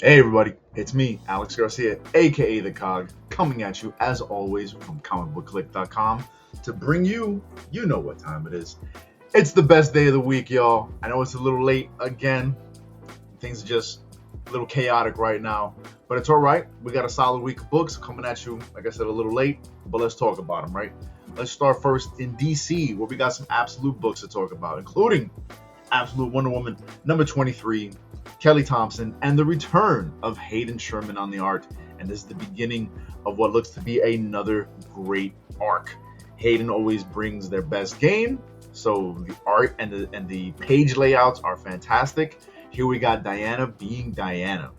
Hey everybody, it's me, Alex Garcia, aka the COG, coming at you as always from comicbookclique.com to bring you, you know what time it is. It's the best day of the week, y'all. I know it's a little late again. Things are just a little chaotic right now, but it's all right. We got a solid week of books coming at you, like I said, a little late, but let's talk about them, right? Let's start first in DC, where we got some absolute books to talk about, including Absolute Wonder Woman number 23, Kelly Thompson, and the return of Hayden Sherman on the art. And this is the beginning of what looks to be another great arc. Hayden always brings their best game, so the art and the page layouts are fantastic. Here we got Diana being Diana.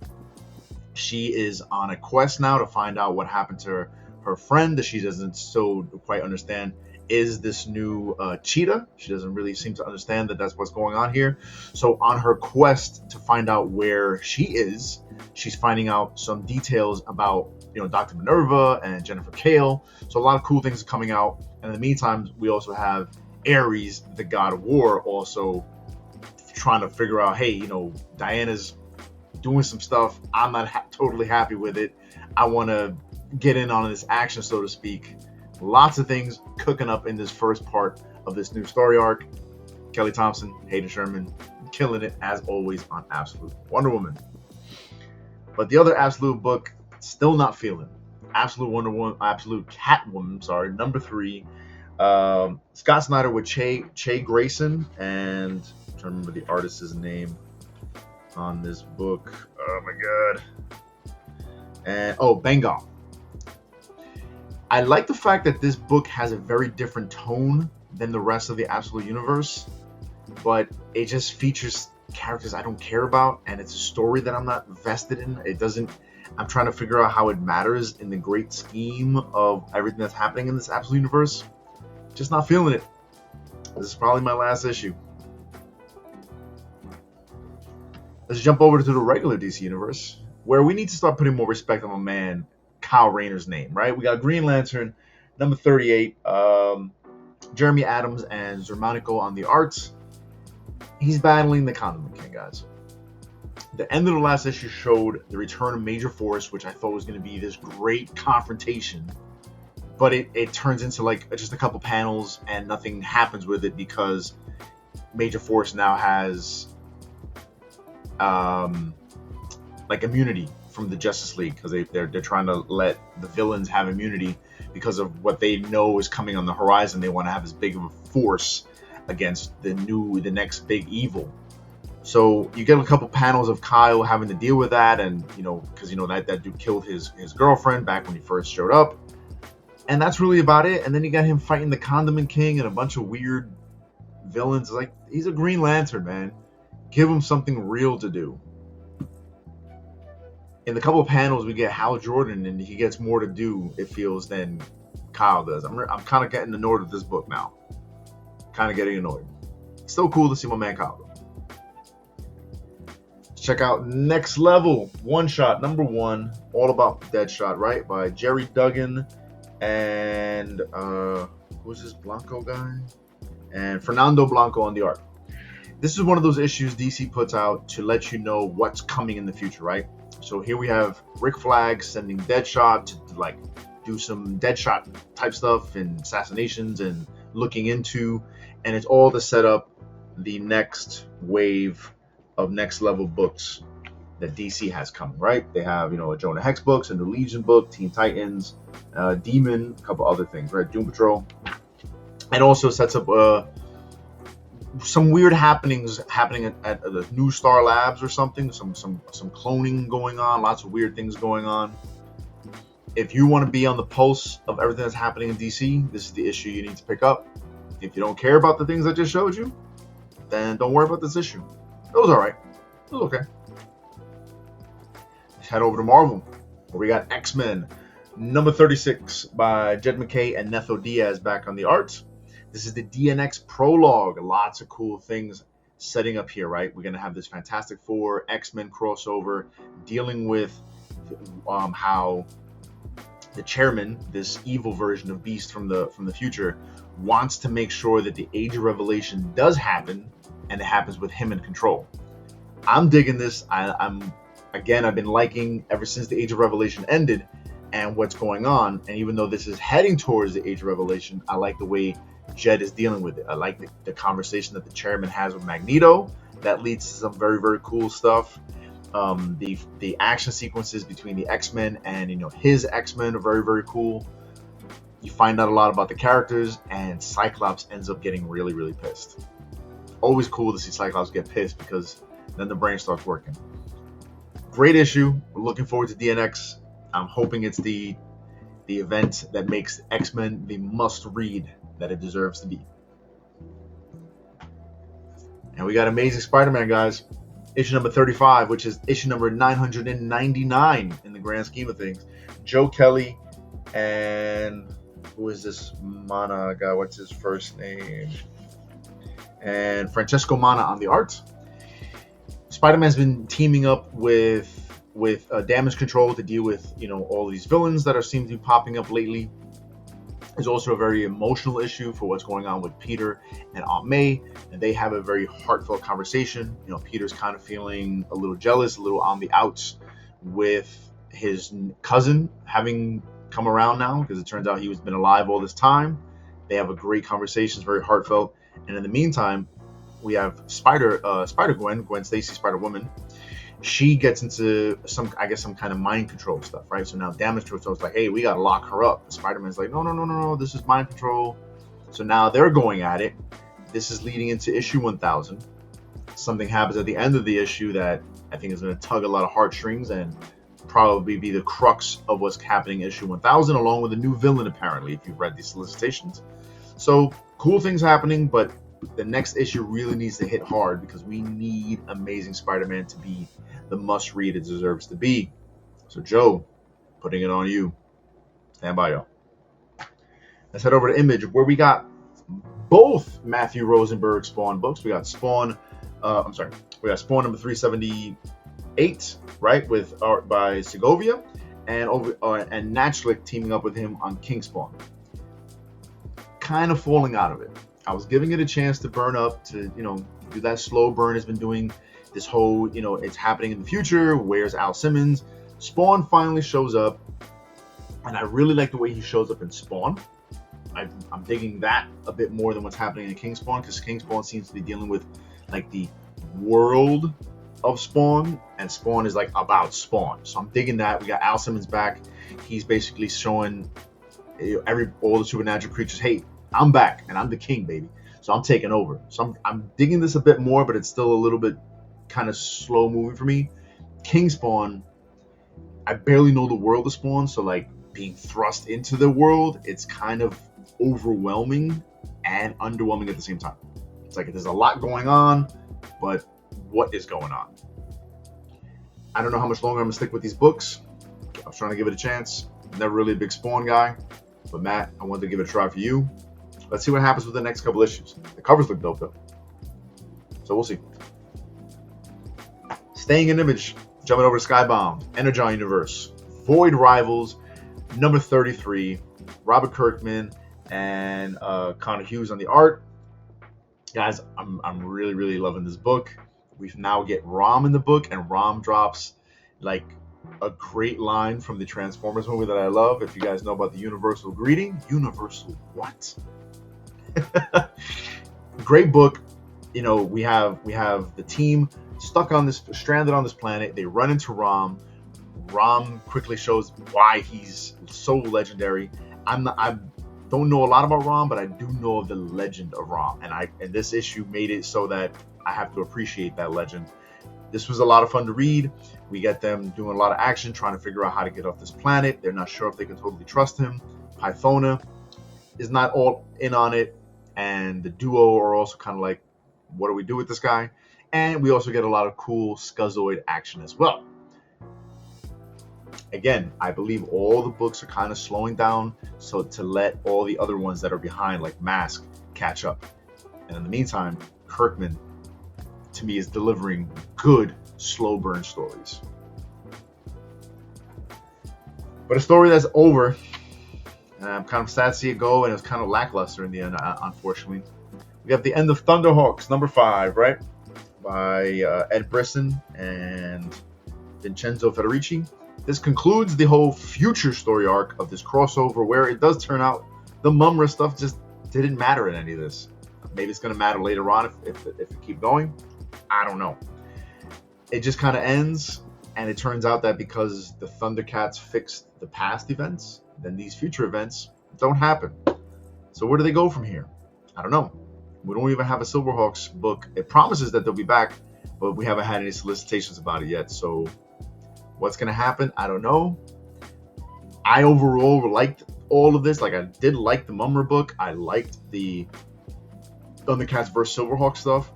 She is on a quest now to find out what happened to her friend that she doesn't so quite understand is this new cheetah. She doesn't really seem to understand that that's what's going on here. So on her quest to find out where she is, she's finding out some details about, Dr. Minerva and Jennifer Kale. So a lot of cool things are coming out. And in the meantime, we also have Ares, the god of war, also trying to figure out, hey, Diana's doing some stuff. I'm not totally happy with it. I want to get in on this action, so to speak. Lots of things cooking up in this first part of this new story arc. Kelly Thompson, Hayden Sherman, killing it as always on Absolute Wonder Woman. But the other Absolute book, still not feeling. Absolute Wonder Woman, Absolute Catwoman, sorry, number 3. Scott Snyder with Che Grayson, and I'm trying to remember the artist's name on this book. Oh my god. And Bengal. I like the fact that this book has a very different tone than the rest of the Absolute Universe, but it just features characters I don't care about, and it's a story that I'm not vested in. I'm trying to figure out how it matters in the great scheme of everything that's happening in this Absolute Universe. Just not feeling it. This is probably my last issue. Let's jump over to the regular DC Universe, where we need to start putting more respect on my man Kyle Rayner's name, right? We got Green Lantern, number 38, Jeremy Adams and Zermanico on the arts. He's battling the Condiment King, guys. The end of the last issue showed the return of Major Force, which I thought was going to be this great confrontation, but it turns into like just a couple panels and nothing happens with it because Major Force now has like immunity from the Justice League, because they're trying to let the villains have immunity because of what they know is coming on the horizon. They want to have as big of a force against the next big evil. So you get a couple panels of Kyle having to deal with that, and because that dude killed his girlfriend back when he first showed up, and that's really about it. And then you got him fighting the Condiment King and a bunch of weird villains. Like, he's a Green Lantern, man. Give him something real to do. In the couple of panels, we get Hal Jordan, and he gets more to do, it feels, than Kyle does. I'm kind of getting annoyed with this book now. Kind of getting annoyed. Still cool to see my man Kyle, though. Check out Next Level, one shot, number 1, all about Deadshot, right? By Jerry Duggan and who's this Blanco guy? And Fernando Blanco on the art. This is one of those issues DC puts out to let you know what's coming in the future, right? So here we have Rick Flag sending Deadshot to do some Deadshot type stuff and assassinations and looking into, and it's all to set up the next wave of Next Level books that DC has coming, right? They have, a Jonah Hex books, a new Legion book, Teen Titans, Demon, a couple other things, right? Doom Patrol, and also sets up some weird happening at the New Star Labs or something. Some cloning going on. Lots of weird things going on. If you want to be on the pulse of everything that's happening in DC, this is the issue you need to pick up. If you don't care about the things I just showed you, then don't worry about this issue. It was all right. It was okay. Let's head over to Marvel, where we got X-Men number 36 by Jed MacKay and Netho Diaz back on the art. This is the DNX prologue. Lots of cool things setting up here, right? We're going to have this Fantastic Four X-Men crossover dealing with how the chairman, this evil version of Beast from the future, wants to make sure that the Age of Revelation does happen, and it happens with him in control. I'm digging this. I'm Again, I've been liking ever since the Age of Revelation ended and what's going on. And even though this is heading towards the Age of Revelation, I like the way Jed is dealing with it. I like the conversation that the chairman has with Magneto. That leads to some very, very cool stuff. The action sequences between the X-Men and his X-Men are very, very cool. You find out a lot about the characters, and Cyclops ends up getting really, really pissed. Always cool to see Cyclops get pissed because then the brain starts working. Great issue. We're looking forward to DNX. I'm hoping it's the event that makes X-Men the must-read that it deserves to be. And we got Amazing Spider-Man, guys. Issue number 35, which is issue number 999 in the grand scheme of things. Joe Kelly and who is this Mana guy? What's his first name? And Francesco Mana on the art. Spider-Man's been teaming up with Damage Control to deal with all these villains that seem to be popping up lately. There's also a very emotional issue for what's going on with Peter and Aunt May, and they have a very heartfelt conversation. Peter's kind of feeling a little jealous, a little on the outs with his cousin having come around now, because it turns out he's been alive all this time. They have a great conversation, it's very heartfelt. And in the meantime, we have Gwen Stacy, Spider-Woman. She gets into some kind of mind control stuff, right? So now Damage Control is like, hey, we gotta lock her up. Spider-Man's like, no, this is mind control. So now they're going at it. This is leading into issue 1000. Something happens at the end of the issue that I think is going to tug a lot of heartstrings and probably be the crux of what's happening in issue 1000, along with a new villain, apparently, if you've read these solicitations. So cool things happening, but the next issue really needs to hit hard because we need Amazing Spider-Man to be the must-read it deserves to be. So Joe, putting it on you. Stand by, y'all. Let's head over to Image, where we got both Matthew Rosenberg Spawn books. We got Spawn number 378, right, with art by Segovia, and Natchlick teaming up with him on King Spawn. Kind of falling out of it. I was giving it a chance to burn up, to do that slow burn. Has been doing this whole it's happening in the future. Where's Al Simmons? Spawn finally shows up, and I really like the way he shows up in Spawn. I'm digging that a bit more than what's happening in King Spawn, because King Spawn seems to be dealing with like the world of Spawn, and Spawn is like about Spawn. So I'm digging that. We got Al Simmons back. He's basically showing all the supernatural creatures, hey, I'm back and I'm the king, baby. So I'm taking over. So I'm digging this a bit more, but it's still a little bit kind of slow moving for me. King Spawn, I barely know the world of Spawn, so like being thrust into the world, it's kind of overwhelming and underwhelming at the same time. It's like there's a lot going on, but what is going on? I don't know how much longer I'm gonna stick with these books. I was trying to give it a chance. Never really a big Spawn guy, but Matt, I wanted to give it a try for you. Let's see what happens with the next couple issues. The covers look dope though, so we'll see. Staying in Image, jumping over to Skybound, Energon Universe, Void Rivals, number 33, Robert Kirkman and Connor Hughes on the art. Guys, I'm really, really loving this book. We now get Rom in the book, and Rom drops like a great line from the Transformers movie that I love. If you guys know about the Universal greeting, Universal what? Great book. We have the team stranded on this planet. They run into Rom. Rom quickly shows why he's so legendary. I don't know a lot about Rom, but I do know of the legend of Rom, and this issue made it so that I have to appreciate that legend. This was a lot of fun to read. We get them doing a lot of action, trying to figure out how to get off this planet. They're not sure if they can totally trust him. Pythona is not all in on it, and the duo are also kind of like, what do we do with this guy? And we also get a lot of cool Scuzoid action as well. Again, I believe all the books are kind of slowing down, so to let all the other ones that are behind, like Mask, catch up. And in the meantime, Kirkman, to me, is delivering good slow burn stories. But a story that's over, and I'm kind of sad to see it go, and it was kind of lackluster in the end, unfortunately. We have the end of Thunderhawks, number 5, right? By Ed Brisson and Vincenzo Federici. This concludes the whole future story arc of this crossover, where it does turn out the Mumra stuff just didn't matter in any of this. Maybe it's going to matter later on if we keep going. I don't know. It just kind of ends, and it turns out that because the Thundercats fixed the past events, then these future events don't happen. So where do they go from here? I don't know. We don't even have a Silverhawks book. It promises that they'll be back, but we haven't had any solicitations about it yet. So what's going to happen? I don't know. I overall liked all of this. Like, I did like the Mumra book. I liked the Thundercats vs. Silverhawks stuff.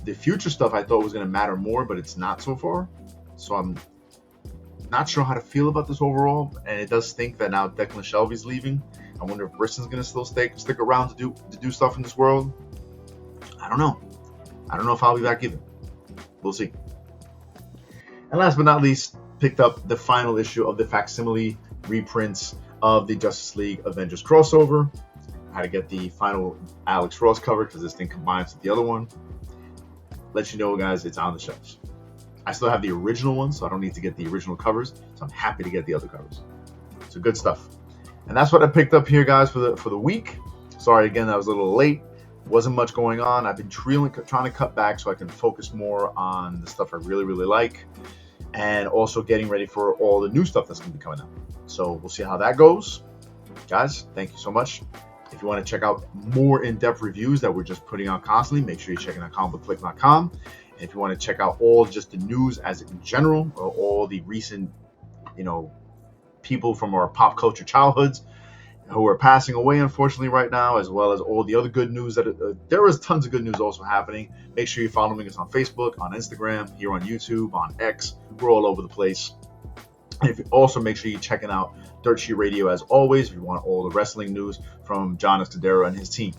The future stuff I thought was going to matter more, but it's not so far. So I'm not sure how to feel about this overall. And it does stink that now Declan Shelby's leaving. I wonder if Brisson's going to still stick around to do stuff in this world. I don't know. I don't know if I'll be back either. We'll see. And last but not least, picked up the final issue of the facsimile reprints of the Justice League Avengers crossover. I had to get the final Alex Ross cover because this thing combines with the other one. Let you know, guys, it's on the shelves. I still have the original one, so I don't need to get the original covers. So I'm happy to get the other covers. So good stuff. And that's what I picked up here, guys, for the week. Sorry again, I was a little late. Wasn't much going on. I've been trying to cut back so I can focus more on the stuff I really, really like, and also getting ready for all the new stuff that's going to be coming out. So we'll see how that goes. Guys, thank you so much. If you want to check out more in-depth reviews that we're just putting out constantly, make sure you're checking out comicbookclique.com. And if you want to check out all just the news as in general, or all the recent, people from our pop culture childhoods who are passing away, unfortunately, right now, as well as all the other good news there is tons of good news also happening. Make sure you're following us on Facebook, on Instagram, here on YouTube, on X. We're all over the place. And if you also make sure you're checking out Dirt Sheet Radio as always, if you want all the wrestling news from Jon Escudero and his team.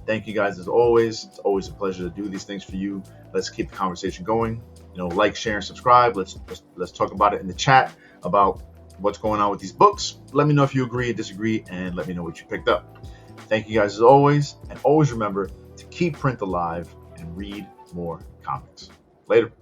Thank you guys as always. It's always a pleasure to do these things for you. Let's keep the conversation going. Like, share, and subscribe. Let's talk about it in the chat about what's going on with these books. Let me know if you agree or disagree, and let me know what you picked up. Thank you guys as always, and always remember to keep print alive and read more comics. Later.